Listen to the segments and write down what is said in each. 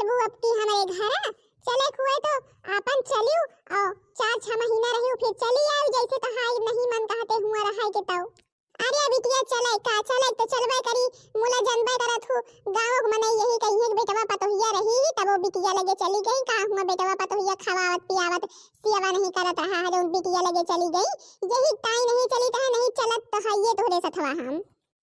चलबू अब की हमारे घर चले हुए तो अपन चलियो और 4-6 महीना रहियो फिर चली आयो जैसे तो हाई नहीं मन कहते हुआ रहाय के तौ। अरे बिटिया चले का चले तो चलबे करी मुला जनबे करत हूँ गाँव मने यही कहिए बेटवा पतोहिया रही तब वो बिटिया लगे चली गई का हुआ बेटवा पतोहिया खवावत पियावत सेवा नहीं करत रहा है जो बिटिया लगे चली गई यही ताई नहीं चली तो नहीं चलत तो है ये तोरे सथवा हम।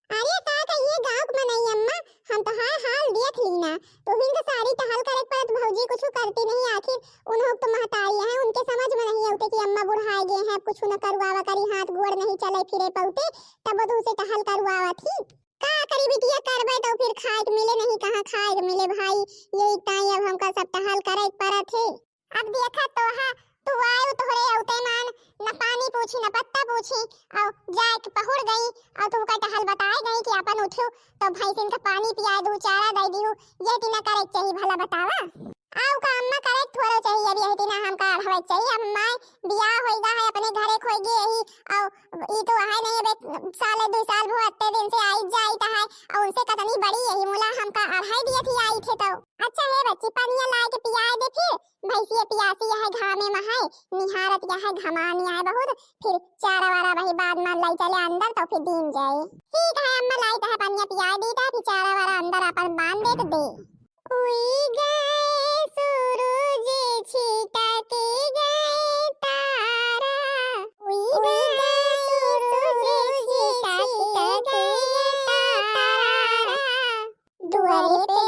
अरे का कहिए गाँव में नहीं अम्मा हम तो हाल देख लीना तो हिंद सारी टहल करे पर भौजी कुछ करती नहीं आखिर उन्हों तो महतारी हैं उनके समझ में नहीं आते कि अम्मा बुढ़ाए गए हैं कुछ न करवावा करी हाथ गोड़ नहीं चले फिरे पौते तब तो उसे टहल करवावा थी का करी बिटिया करबे तो फिर खाए के मिले नहीं कहां खाए के मिले भाई यही ताई अब हमका सब टहल करे पड़ा थे। अब देखा तो हा तू आयो तोहरे औते मान न पानी पूछी न पत्ता पूछी और जाए के पहुड़ गई और तू का टहल बताए गई कि अपन उठो तो भैंसिन का पानी पिया दू चारा दे दियो ये तीना करे चाहिए भला बतावा आउ का अम्मा करे थोड़ा चाहिए अब यही तीना हमका हवे चाहिए अम्मा बियाह होइगा है अपने घरे खोई गई यही और ई तो है नहीं बे साल 2 साल भो अत्ते दिन से आई जाई ता है और उनसे कतनी बड़ी यही मुला हमका अढ़ाई दिया थी आई थे तो अच्छा है बच्ची पानी लाए के पियाए दे फिर भैंसिया पियासी है घामे में है निहारत है घमानी है बहुत फिर चारा वारा वही बाद में लाई चले अंदर तो फिर दिन जाए ठीक है अम्मा लाई तो है पानी पिया दी था फिर चारा वारा अंदर अपन बांध दे तो दे उई गए सूरज छिटा के गए तारा उई गए सूरज छिटा के गए तारा दुआरे पे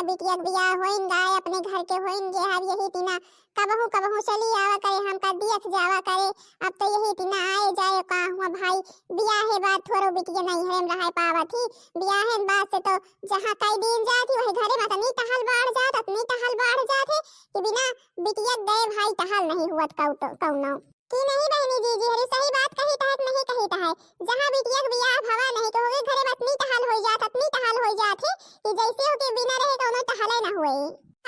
बिटिया बियाह होइन गाय अपने घर के होइन जे अब यही तीना कबहू चली आवा करे हमका दियत जावा करे अब तो यही तीना आए जाए का हुआ भाई बियाह है बात थोरो बिटिया नहीं है रह पावा थी बियाह है बात से तो जहां कई दिन जाती वही घरे में नहीं टहल बाढ़ जाते कि बिना बिटिया गए भाई टहल नहीं हुआ कौनो की नहीं बहनी जी हरी सही बात कही ता नहीं कही ता है जहां बिटिया बियाह भवा नहीं तो होवे घरे में इतनी टहल हो जात कि जैसे हो के बिना रहे कोनो टहले ना हुए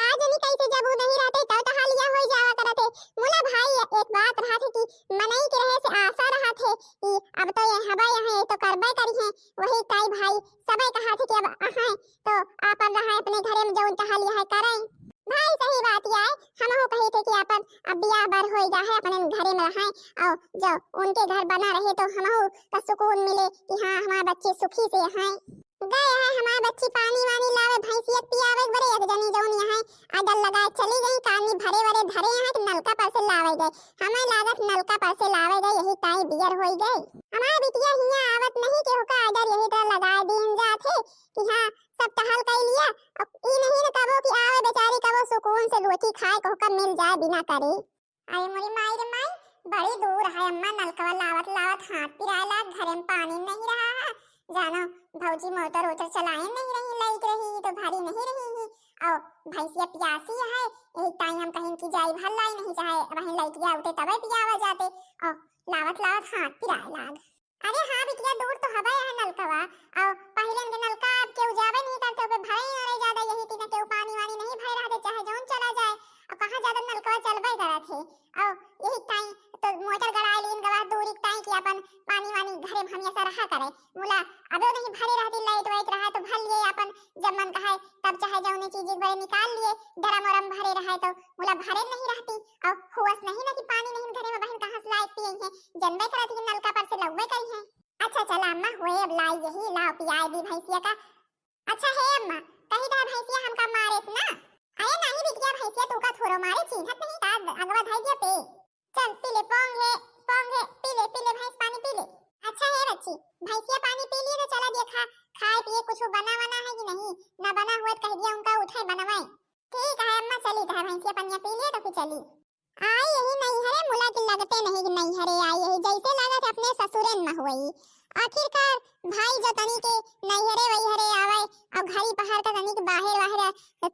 आज नहीं कैसे जब नहीं रहते तो टहलिया हो जावा करते मुला भाई एक बात रहा थे कि मनई के रहे से आशा रहा थे कि अब तो ये हवा यहाँ तो करबे करी है वही ताई भाई सबे कहा थे कि अब आहां तो आपन रहा अपने घरे में जो टहलिया है करें भाई सही बात है हम हो कही थे कि अपन अब बियाह बर होइगा है अपने घरे में रहे और जो उनके घर बना रहे तो हमहु का सुकून मिले कि हां हमारे बच्चे सुखी से हैं गए है हमारे बच्ची पानी वानी लावे भैंसिया पियावे बड़े एक जनी जौन यहाँ आदल लगाए चली गई कानी भरे वरे धरे यहाँ कि नलका पर से लावे गए हमें लागत नलका पर से लावे गए यही ताई बियर होई गई हमारे बिटिया हिया आवत नहीं के होका आदर यही तो लगाए दिन जाथे कि हां सब टहल कर लिया अब ई नहीं न कबो कि आवे बेचारी कबो सुकून से रोटी खाए को का मिल जाए बिना करे अरे मोरी माई रे माई बड़ी दूर है अम्मा नलका लावत हाथ पिराला घरे में पानी नहीं रहा है जानो भौजी मोटर चलाए नहीं रही लाइक रही तो भारी नहीं रही और भैंसिया पियासी है यही टाइम हम कहीं की जाई भल लाई नहीं चाहे वहीं लाइटिया उठे तबे पियावा जाते और लावत हाथ पिराए लाग अरे हां बिटिया दूर तो हवा है नलकवा और पहले के नलका अब के उजावे नहीं करते पे भरे ना रह जाता यही तीन के पानी वानी नहीं भर रहते चाहे जौन चला जाए और कहां ज्यादा नलकवा चलबे करत है और यही टाइम तो मोटर गड़ाई लीन गवा दूरी टाइम की अपन पानी वानी घरे में हमेशा रहा करे मुला अबे नहीं भरे रहती लाइट वाइट रहा तो भल लिए अपन जब मन कहे तब चाहे जौनी चीज एक बार निकाल लिए डरम वरम भरे रहा तो मुला भरे नहीं रहती और हुआस नहीं ना कि पानी नहीं घरे में बहन कहां से लाइट पिए है जनबे करत कि नलका पर से लगबे करी है अच्छा चला अम्मा होए अब लाई यही लाओ पियाए दी भैंसिया का अच्छा है अम्मा कहीं दा भैंसिया हमका मारे ना अरे नहीं बिटिया भैंसिया तू का थोरो मारे चिन्हत नहीं ता अगवा धाई दिया पे चल पी ले पोंग है पी ले भैंस पानी पी ले अच्छा है बच्ची भैंसिया पानी पी लिए तो चला देखा खाए पिए कुछ बना है कि नहीं ना बना हुआ कह दिया उनका उठाए बनवाए ठीक है अम्मा चली था भैंसिया पानी पी लिए तो फिर चली आई यही नहीं हरे मुला के लगते नहीं कि नहीं हरे आई यही जैसे लागत अपने ससुरेन में हुई आखिरकार भाई जो तनी के नहीं हरे वही हरे आवे और घरी पहाड़ का तनी के बाहर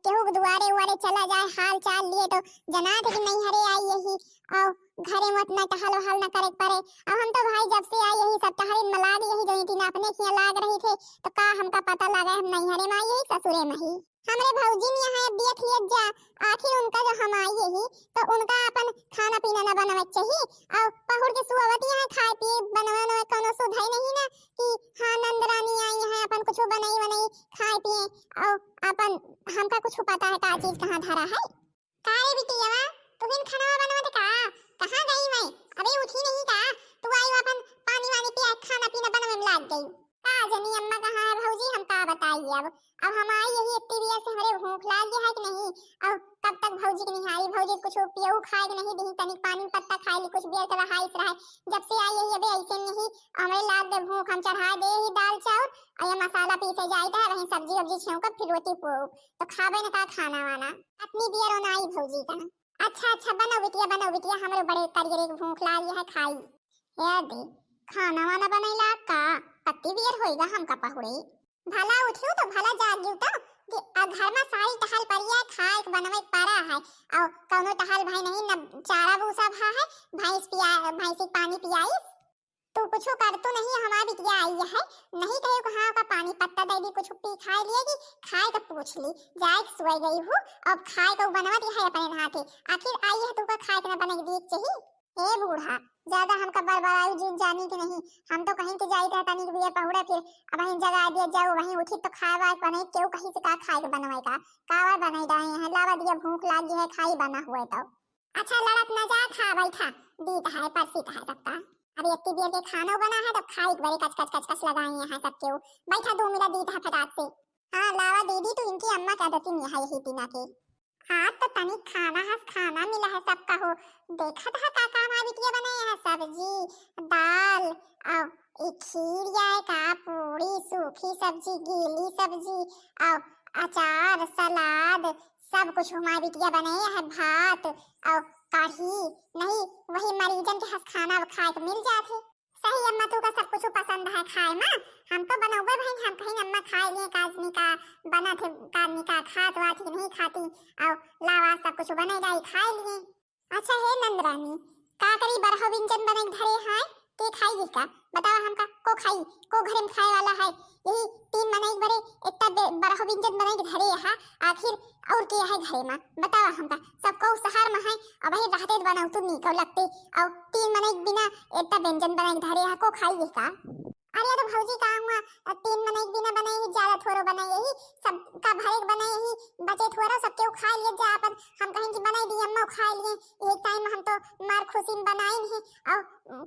केहू दुआरे उआरे चला जाए हाल चाल लिए तो जना थे कि नहीं हरे आई यही और घरे में उतना टहल वहल न करे पड़े अब हम तो भाई जब से आई यही सब तहरे मलाग यही जो तीन अपने किया लाग रही थे तो का हमका पता लगा हम नहीं हरे माई यही ससुरे में ही हमरे भौजी ने यहाँ देख लिया जा आखिर उनका जो हम आई यही तो उनका अपन खाना पीना न बनवे चाहिए और पहुर के सुवती यहाँ खाए पिए बनवा न कोनो सुधाई नहीं ना कि हाँ नंद रानी आई है अपन कुछ बनाई बनाई खाए पिए और अपन हमका कुछ पता है का चीज कहाँ धरा है का रे बिटिया तू हिन खाना बनवा का कहाँ गई मैं अबे उठी नहीं का तू आई अपन पानी वानी पिया खाना पीना बनवे में लाग गई का जनी अम्मा कहाँ है भौजी हम का बताइए अब हम आई यही इतनी बिया से हमारे भूख लाग गया है कि नहीं अब कब तक भौजी की नहीं आई भौजी कुछ पियो खाए कि नहीं दी तनिक पानी पत्ता खाए ली कुछ बियर का हाइस रहा जब से आई यही अबे ऐसे नहीं हमारे लाग दे भूख हम चढ़ा दे ही दाल चावल और ये मसाला पीसे जाइदा वहीं सब्जी वब्जी छौंका फिर रोटी तो खाबे न का खाना वाना अपनी बियर ना आई भौजी का अच्छा बनाओ बिटिया हमारे बड़े करियर एक भूख लागी है खाई हे दे खाना वाना बनैला का पत्ती बियर होएगा हमका पहुड़े भला उठियो तो भला जागियो तो कि घर में सारी टहल परिया खाए बनवे पारा है और कौनो टहल भाई नहीं न चारा भूसा भा है भैंस पानी पियाई तो कुछ कर तो नहीं हमारी बिटिया आई है नहीं कहे कहाँ का पानी पत्ता दे दी कुछ पी खाए लिएगी खाए का पूछ ली जाए सोई गई हूँ अब खाए का बनवा दी है अपने हाथे आखिर आई है तू का खाए के बने दी चाहिए हे बूढ़ा ज्यादा हमका बड़बड़ाई जी जानी कि नहीं हम तो कहीं के जाई रहता नहीं बिया पहुड़ा फिर अब वहीं जगह दिया जाओ वहीं उठी तो खावा बने क्यों कहीं से का खाए के बनवाए का कावा बनाई रहे हैं लावा दिया भूख लागी है खाई बना हुआ तो अच्छा लड़त न जा खा बैठा दीद है परसी है सकता अब इतनी देर के खाना बना है तो खाई बड़े कच लगाई हैं सब क्यों बैठा 2 मिनट दीद है फटाक से हाँ लावा दीदी तो इनकी अम्मा कह देती है यही तीना के हाँ तो तनिक खाना मिला है सबका हो देखा था काका हमारी बिटिया बनाए है सब्जी दाल और एक खीर या का पूरी सूखी सब्जी गीली सब्जी और अचार सलाद सब कुछ हमारी बिटिया बनाए है भात और कढ़ी नहीं वही मरीजन के हाथ खाना खाए को मिल जाते सही अम्मा तू का सब कुछ पसंद है खाए में हम तो बनाओगे भाई हम कहीं अम्मा खाए लिए काजनी का बना थे काजनी का खात वात नहीं खाती और लावा सब कुछ बने जाए खाए लिए अच्छा है नंदरानी का करी बरहो व्यंजन बने धरे हैं के खाई का बताओ हमका को खाई को घरे में खाए वाला है यही 3 मने बड़े इतना बरहो व्यंजन बने धरे है आखिर और क्या है घरे में बताओ हमका सबको शहर में है अब ही रहते बनाओ तू नहीं को लगते और 3 मने बिना इतना व्यंजन बने धरे है को खाई का अरे तो भौजी का हुआ 3 मने बिना बनाई ही ज्यादा थोरो बनाई ही सब का भरे बनाई ही बचे थोड़ा सब क्यों खा लिए जा अपन हम कहीं की बनाई दी अम्मा खा लिए एक टाइम हम तो मार खुशी में बनाई नहीं और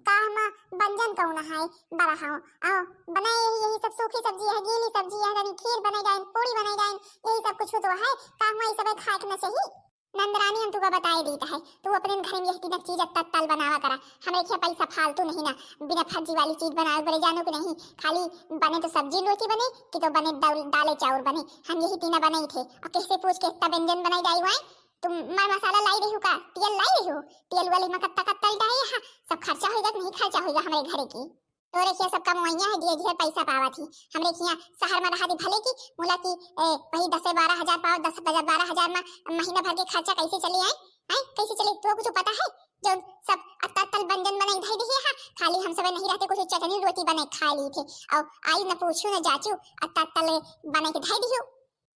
का हम व्यंजन कौन है बड़ा हां और बनाई यही सब सूखी सब्जी है गीली सब्जी है यानी खीर बनाई जाए पूरी बनाई जाए यही सब कुछ तो है का हम ये सब खाए के न सही नंदरानी हम तुका बताए देता है तू अपने घर में यही चीज तत्काल बनावा करा हमें क्या पैसा फालतू नहीं ना बिना फर्जी वाली चीज बनाए बड़े जानो कि नहीं खाली बने तो सब्जी रोटी बने कि तो बने दाले चावल बने हम यही तीना बनाई थे और किससे पूछ के इतना व्यंजन बनाई जाई हुआ तुम मार मसाला लाई रही हो का तेल लाई रही हो तेल वाली में कत्ता कत्ता डाई है सब खर्चा होगा कि नहीं खर्चा होगा हमारे घर की तो रेखिया सब कमाइया है धीरे धीरे पैसा पावा थी हमरे किया शहर में रहा थी भले की मुला की वही 10-12 हजार पाओ 10-12 हजार में महीना भर के खर्चा कैसे चले आए कैसे चले तो कुछ पता है जो सब अत्तल व्यंजन बनाई धाई दी है खाली हम सब नहीं रहते कुछ चटनी रोटी बने खा ली थे और आई न पूछू न जाचू अत्तल बने के धाई दी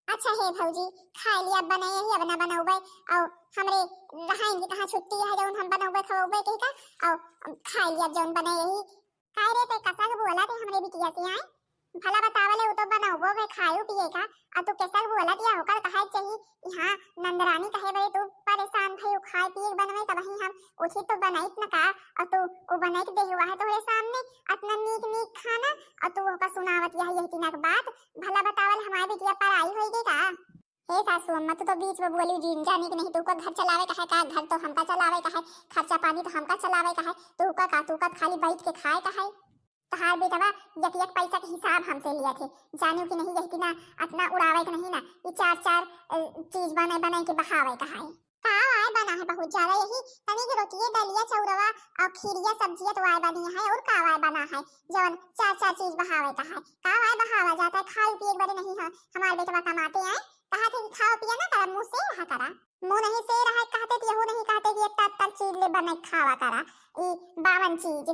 अच्छा है भौजी खा लिया बनाए ही अब ना बनाओगे और हमरे रहाएंगे कहां छुट्टी है जौन हम बनाओगे खाओगे के का और खा लिया जौन बनाए ही काय रे ते कसा के बोला थे हमरे बिटिया से आए भला बतावले वो तो बनाओगे वे खायो पिए का और तू कैसा बोला दिया होकर कहा चाहिए हां नंदरानी कहे भाई तू परेशान थई खाए पिए बनवे तब ही हम उसी तो बनाइत न का और तू वो बनाई के दे हुआ है तोरे सामने इतना नीक खाना और तू का सुनावत यही तीना के बात भला बतावल हमारे बिटिया पर आई होई का हे सासू अम्मा तू तो बीच में बोली जी जाने की नहीं तू का घर चलावे का है का घर तो हमका चलावे का है खर्चा पानी तो हमका चलावे का है तू का खाली बैठ के खाए का है तहार बेटवा यक पैसा के हिसाब हमसे लिए थे जानू कि नहीं यही ना अपना उड़ावे के नहीं ना ये 4 चीज बने के बहावे का है का आए बना है बहुत ज्यादा यही तनी की रोटी दलिया चौरवा और खीरिया सब्जियां तो आए बनी है और का आए बना है जवन 4 चीज बहावे का है का आए बहावा जाता है खाई पिए बड़े नहीं है हमारे बेटवा कमाते हैं कहा थे कि खाओ पिया ना करा, मुंह से रहा करा। मुंह नहीं से रहा कहते थे, यहू नहीं कहते कि एक तक चीज ले बने खावा करा। ई 52 चीज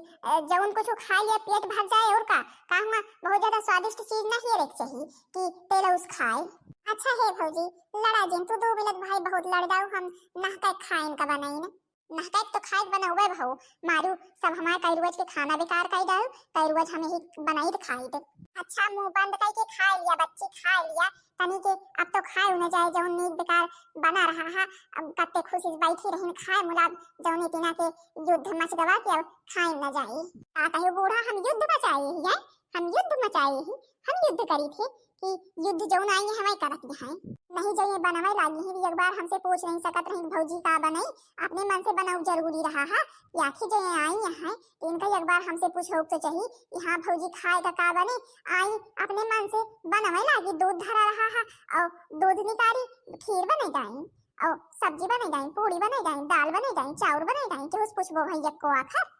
जौन कुछ खा लिया पेट भर जाए और का कहूँगा बहुत ज्यादा स्वादिष्ट चीज नहीं रख चाहिए कि तेल उस खाए। अच्छा है भौजी, लड़ा जिन तू 2 मिनट भाई बहुत लड़ जाऊ, हम नहका खाइन का बनाई ना नहका तो खाए बनौवे भाऊ मारू सब हमारे कई रोज के खाना बेकार कर जाऊ, कई रोज हमें ही बनाई तो खाई दे। अच्छा मुंह बंद करके खा लिया बच्ची, खा लिया तनी के अब तो खाए न जाए जौन नीक बेकार बना रहा है। अब कत्ते खुशी से बैठी रही खाए मुला जौन इतना के युद्ध मच गवा के अब खाए न जाए। का कहियो बूढ़ा हम युद्ध मचाए ही, हम युद्ध मचाए ही, हम युद्ध करी थे कि युद्ध जौन आई है हमें करत है नहीं जाइए बनावे लागी है। एक बार हमसे पूछ नहीं सकत रही भौजी का बनाई, अपने मन से बनाऊ जरूरी रहा है या कि जो आई है तो इनका एक बार हमसे पूछो तो चाहिए कि हाँ भौजी खाए का बने। आई अपने मन से बनावे लागी, दूध धरा रहा है और दूध निकाली, खीर बने जाए और सब्जी बने जाए, पूरी बने जाए, दाल बने जाए, चाउर बने जाए, केहू पूछबो भैया को आखिर।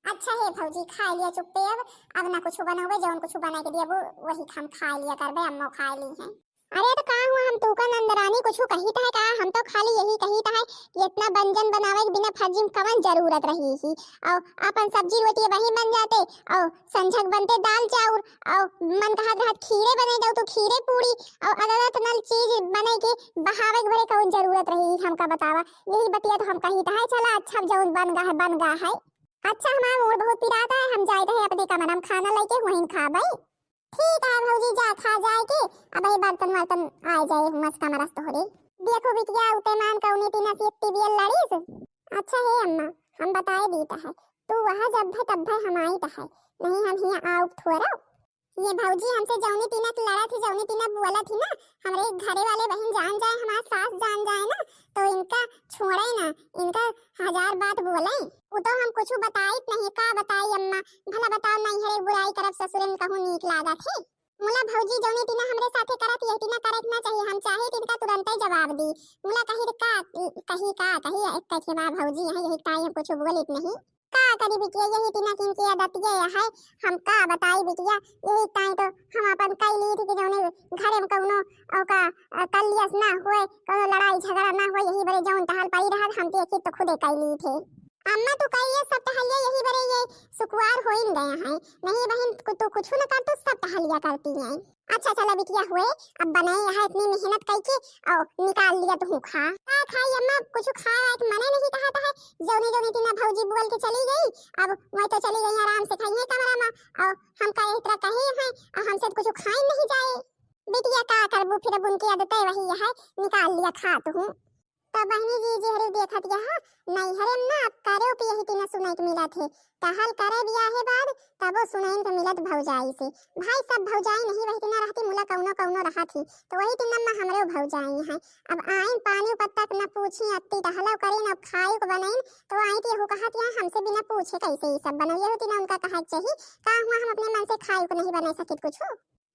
अच्छा है भौजी खा लिया चुप्पे, अब ना कुछ बनाओगे जौन कुछ बना के दिया वो वही हम खा लिया करबे, अम्मा खा ली है। अरे तो कहा हुआ हम तू का नंदरानी कुछ कही था कहा, हम तो खाली यही कही था कि इतना व्यंजन बनावे के बिना फर्जी में कवन जरूरत रही ही। और अपन सब्जी रोटी वही बन जाते और संझक बनते दाल चाउर और मन कहा रहा खीरे बने जाओ तो खीरे पूरी और अलग अलग चीज बने के बहावे के बड़े कवन जरूरत रही हमका बतावा। यही बतिया तो हम कही था चला अच्छा जौन बन गा है बन गा है। अच्छा हमारा मूड बहुत पिराता है, हम जाए रहे अपने कमरा में खाना लेके वहीं खा भाई। ठीक है भौजी जा खा जाए के अब ये बर्तन वर्तन आ जाए मस्त कमरा तो हो देखो बिटिया उते मान कौनी तीना सी टीवीएल लड़ीस। अच्छा है अम्मा हम बताए दीता है तू वहां जब है तब है हम आई है नहीं हम हिया आउट थोड़ा। ये भौजी हमसे जौनी तीना लड़ा थी जौनी तीना बोला थी ना हमारे घरे वाले बहन जान जाए हमारा सास जान जाए ना तो इनका छोड़े ना, इनका 1000 बात बोले। वो तो हम कुछ बताई नहीं का बताई अम्मा, भला बताओ नहीं हरे बुराई करब ससुर में कहूं नीक लागा थे। मुला भौजी जौनी तीना हमरे साथे करत यही तीना करे ना चाहिए, हम चाहे तिनका तुरंत ही जवाब दी। मुला कही कही एक के बाद भौजी यही टाइम कुछ बोलित नहीं का करी बिटिया यही तीना किन की आदत ये है हम का बताई बिटिया। यही टाइम तो हम अपन कई ली थी कि जौने घरे में कौनो औ का कलियस ना होए कौनो लड़ाई झगड़ा ना होए यही बरे जौन टहल पड़ी रहा हम तो तो खुदे कई ली थे। अम्मा तो कहिए सब टहलिया यही बरे ये सुकुवार हो ही गया है नहीं बहन तो कुछ न कर तो सब टहलिया करती हैं। अच्छा चला बिटिया हुए अब बनाए है इतनी मेहनत करके और निकाल लिया तो खा खाई अम्मा कुछ खा तो मने नहीं कहा था जौनी जौनी तीना भौजी बोल के चली गई अब मैं तो चली गई आराम से खाई है कमरा में और हम का इस तरह कहे हैं और हमसे कुछ खाई नहीं जाए। बिटिया का करबू फिर अब उनकी आदत वही है निकाल लिया खा तो हूं। तो बहनी जी हरे देखत यहां नहीं हरे ना करे पे यही तीना सुनाई के मिला थे कहल करे बियाह है बाद तब सुनाई के मिलत भौजाई से भाई सब भौजाई नहीं वही तीना रहती मुला कौनो कौनो रहा थी तो वही तीना में हमरे भौजाई है। अब आइन पानी पत्ता न पूछी अत्ती टहलो करे न खाई को बनाई तो आई थी हो कहा कि हमसे बिना पूछे कैसे ये सब बनाइए होती ना उनका कहा चाहिए का हुआ हम अपने मन से खाई को नहीं बना सके कुछ।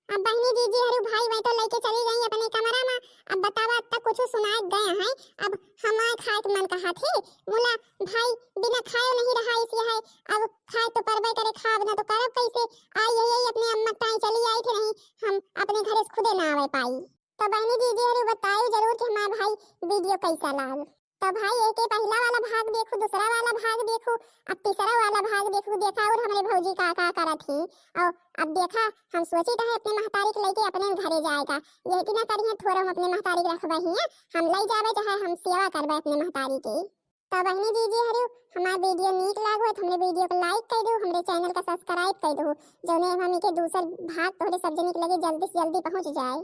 अब बहनी दीदी हरु भाई मैं तो लेके चली गई अपने कमरा में। अब बतावा तक कुछ सुनाए गए हैं अब हमारे खाए के मन कहा थे मुला भाई बिना खाए नहीं रहा इसलिए है अब खाए तो परबे करे खा बिना तो करब कैसे आई यही अपने अम्मा ताई चली आई थी नहीं हम अपने घर से खुदे ना आवे पाई। तो बहनी दीदी हरु बताइए जरूर कि हमारा भाई वीडियो कैसा लगा। तो भाई एक पहला वाला भाग देखो दूसरा वाला भाग देखो अब तीसरा वाला भाग देखो देखा और हमारे भौजी का करा थी और अब देखा हम सोची था अपने महतारी के लेके अपने घरे जाएगा यही कि ना करिए थोड़ा हम अपने महतारी के रखबे ही हम ले जावे चाहे हम सेवा करबे अपने महतारी की। तो बहनी दीदी हरु हमारा वीडियो नीक लागो तो हमरे वीडियो को लाइक कर दो हमरे चैनल का सब्सक्राइब कर दो जो ने हम के दूसरा भाग तोहरे सब जने के लगे जल्दी से जल्दी पहुंच जाए।